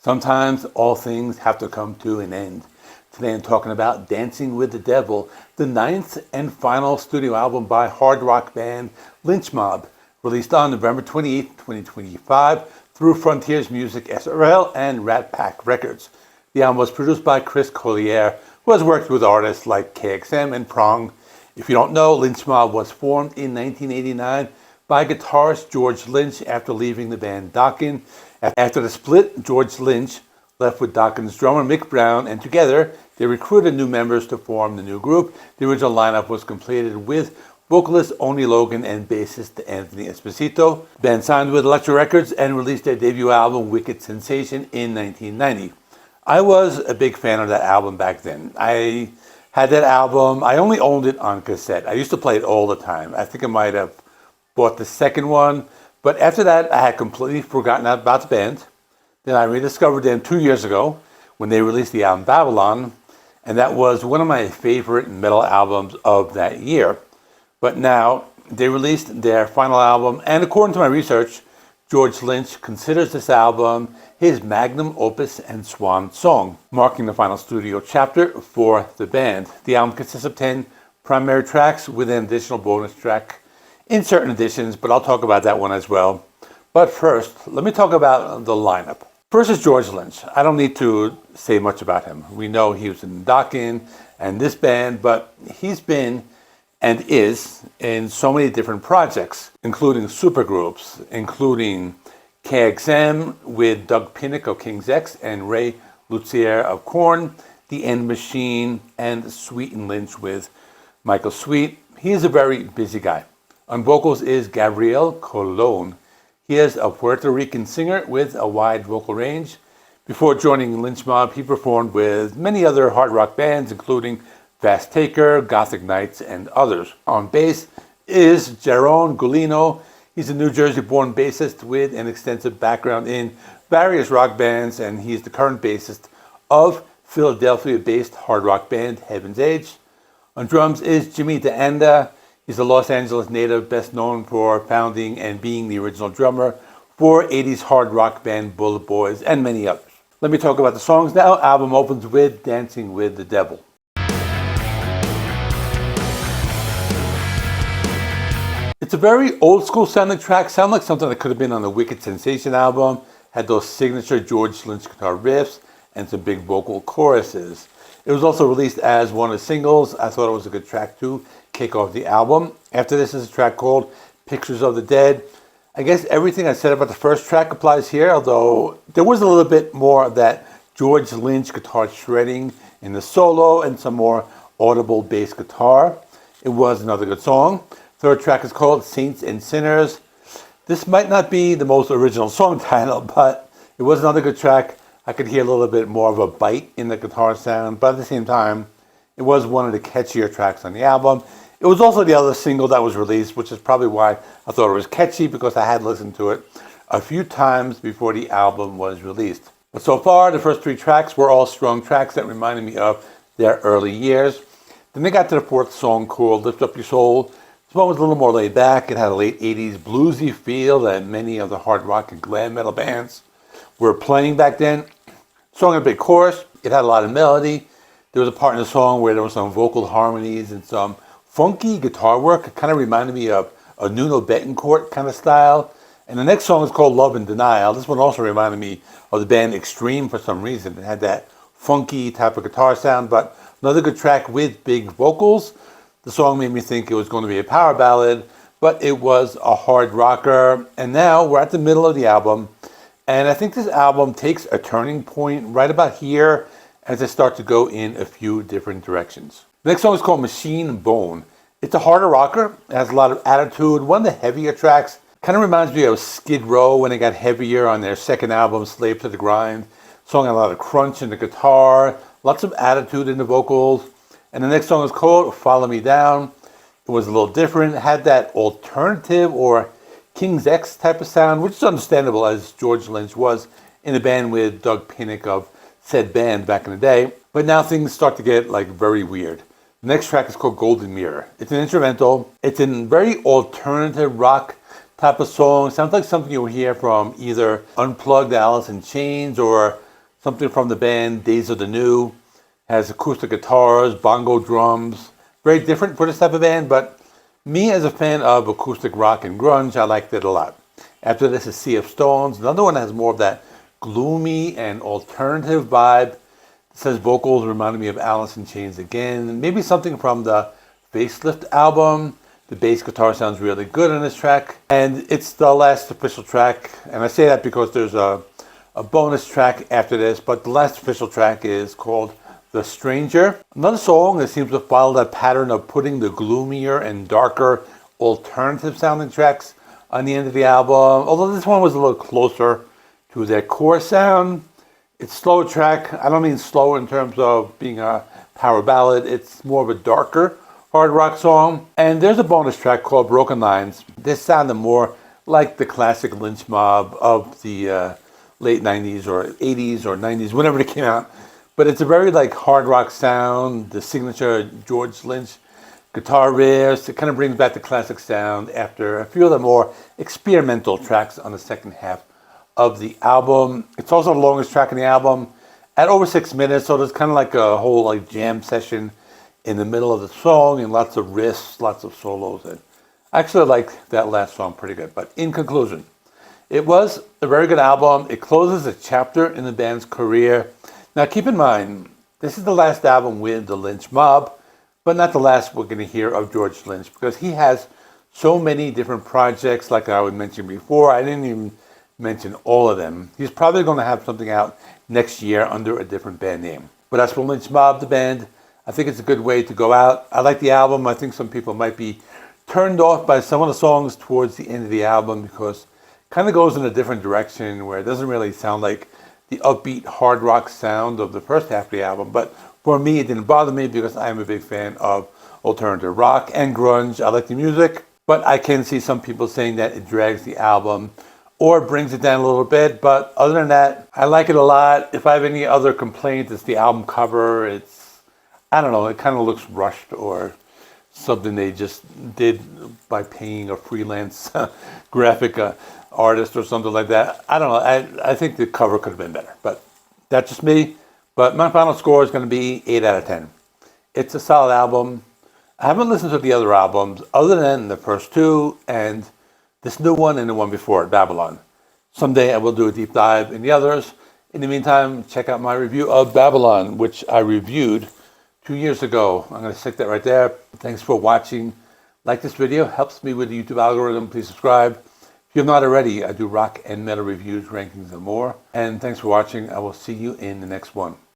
Sometimes all things have to come to an end. Today I'm talking about Dancing with the Devil, the ninth and final studio album by hard rock band Lynch Mob, released on November 28, 2025 through Frontiers Music SRL and Rat Pack Records. The album was produced by Chris Collier, who has worked with artists like KXM and Prong. If you don't know, Lynch Mob was formed in 1989 by guitarist George Lynch after leaving the band Dokken. After the split, George Lynch left with Dokken's drummer Mick Brown, and together they recruited new members to form the new group. The original lineup was completed with vocalist Oni Logan and bassist Anthony Esposito. The band signed with Elektra Records and released their debut album Wicked Sensation in 1990. I was a big fan of that album back then. I had that album, I only owned it on cassette. I used to play it all the time. I think I might have bought the second one, but after that I had completely forgotten about the band. Then I rediscovered them 2 years ago when they released the album Babylon, and that was one of my favorite metal albums of that year. But now they released their final album, and according to my research, George Lynch considers this album his magnum opus and swan song, marking the final studio chapter for the band. The album consists of 10 primary tracks with an additional bonus track in certain editions, but I'll talk about that one as well. But first, let me talk about the lineup. First is George Lynch. I don't need to say much about him. We know he was in Dokken and this band, but he's been and is in so many different projects, including supergroups, including KXM with Doug Pinnick of King's X and Ray Luzier of Korn, The End Machine, and Sweet and Lynch with Michael Sweet. He is a very busy guy. On vocals is Gabriel Colón. He is a Puerto Rican singer with a wide vocal range. Before joining Lynch Mob, he performed with many other hard rock bands, including Fast Taker, Gothic Knights, and others. On bass is Jaron Gulino. He's a New Jersey-born bassist with an extensive background in various rock bands, and he's the current bassist of Philadelphia-based hard rock band Heaven's Age. On drums is Jimmy DeAnda. He's a Los Angeles native, best known for founding and being the original drummer for 80s hard rock band Bullet Boys and many others. Let me talk about the songs now. Album opens with Dancing with the Devil. It's a very old school sounding track, sound like something that could have been on the Wicked Sensation album, had those signature George Lynch guitar riffs and some big vocal choruses. It was also released as one of the singles. I thought it was a good track to kick off the album. After this is a track called Pictures of the Dead. I guess everything I said about the first track applies here, although there was a little bit more of that George Lynch guitar shredding in the solo and some more audible bass guitar. It was another good song. Third track is called Saints and Sinners. This might not be the most original song title, but it was another good track. I could hear a little bit more of a bite in the guitar sound, but at the same time, it was one of the catchier tracks on the album. It was also the other single that was released, which is probably why I thought it was catchy, because I had listened to it a few times before the album was released. But so far, the first three tracks were all strong tracks that reminded me of their early years. Then they got to the fourth song called Lift Up Your Soul. This one was a little more laid back. It had a late 80s bluesy feel that many of the hard rock and glam metal bands were playing back then. The song had a big chorus. It had a lot of melody. There was a part in the song where there was some vocal harmonies and some funky guitar work. It kind of reminded me of a Nuno Betancourt kind of style. And the next song is called Love and Denial. This one also reminded me of the band Extreme for some reason. It had that funky type of guitar sound, but another good track with big vocals. The song made me think it was going to be a power ballad, but it was a hard rocker. And now we're at the middle of the album, and I think this album takes a turning point right about here as they start to go in a few different directions. The next song is called Machine Bone. It's a harder rocker. It has a lot of attitude. One of the heavier tracks kind of reminds me of Skid Row when they got heavier on their second album, Slave to the Grind. The song had a lot of crunch in the guitar, lots of attitude in the vocals. And the next song is called Follow Me Down. It was a little different. It had that alternative or King's X type of sound, which is understandable as George Lynch was in a band with Doug Pinnick of said band back in the day. But now things start to get like very weird. The next track is called Golden Mirror. It's an instrumental. It's a very alternative rock type of song. Sounds like something you'll hear from either Unplugged Alice in Chains or something from the band Days of the New. Has acoustic guitars, bongo drums. Very different for this type of band, but me as a fan of acoustic rock and grunge, I liked it a lot. After this is Sea of Stones. Another one has more of that gloomy and alternative vibe. It says vocals reminded me of Alice in Chains again. Maybe something from the Facelift album. The bass guitar sounds really good on this track. And it's the last official track. And I say that because there's a bonus track after this. But the last official track is called The Stranger. Another song that seems to follow that pattern of putting the gloomier and darker alternative sounding tracks on the end of the album. Although this one was a little closer to their core sound. It's a slower track. I don't mean slow in terms of being a power ballad. It's more of a darker hard rock song. And there's a bonus track called Broken Lines. This sounded more like the classic Lynch Mob of the late 90s or 80s or 90s, whenever it came out. But it's a very like hard rock sound, the signature George Lynch guitar riffs. It kind of brings back the classic sound after a few of the more experimental tracks on the second half of the album. It's also the longest track in the album at over 6 minutes, so there's kind of like a whole like jam session in the middle of the song and lots of riffs, lots of solos. And I actually like that last song pretty good. But in conclusion, it was a very good album. It closes a chapter in the band's career. Now keep in mind, this is the last album with the Lynch Mob, but not the last we're going to hear of George Lynch, because he has so many different projects, like I would mention before. I didn't even mention all of them. He's probably going to have something out next year under a different band name. But as for Lynch Mob, the band, I think it's a good way to go out. I like the album. I think some people might be turned off by some of the songs towards the end of the album because it kind of goes in a different direction where it doesn't really sound like the upbeat hard rock sound of the first half of the album. But for me, it didn't bother me because I am a big fan of alternative rock and grunge. I like the music, but I can see some people saying that it drags the album or brings it down a little bit. But other than that, I like it a lot. If I have any other complaints, it's the album cover. I don't know, it kind of looks rushed or something they just did by paying a freelance graphic artist or something like that. I don't know. I think the cover could have been better, but that's just me. But my final score is going to be 8 out of 10. It's a solid album. I haven't listened to the other albums other than the first two and this new one and the one before it, Babylon. Someday I will do a deep dive in the others. In the meantime, check out my review of Babylon, which I reviewed 2 years ago. I'm going to stick that right there. Thanks for watching. Like this video, helps me with the YouTube algorithm. Please subscribe. If you have not already, I do rock and metal reviews, rankings, and more. And thanks for watching. I will see you in the next one.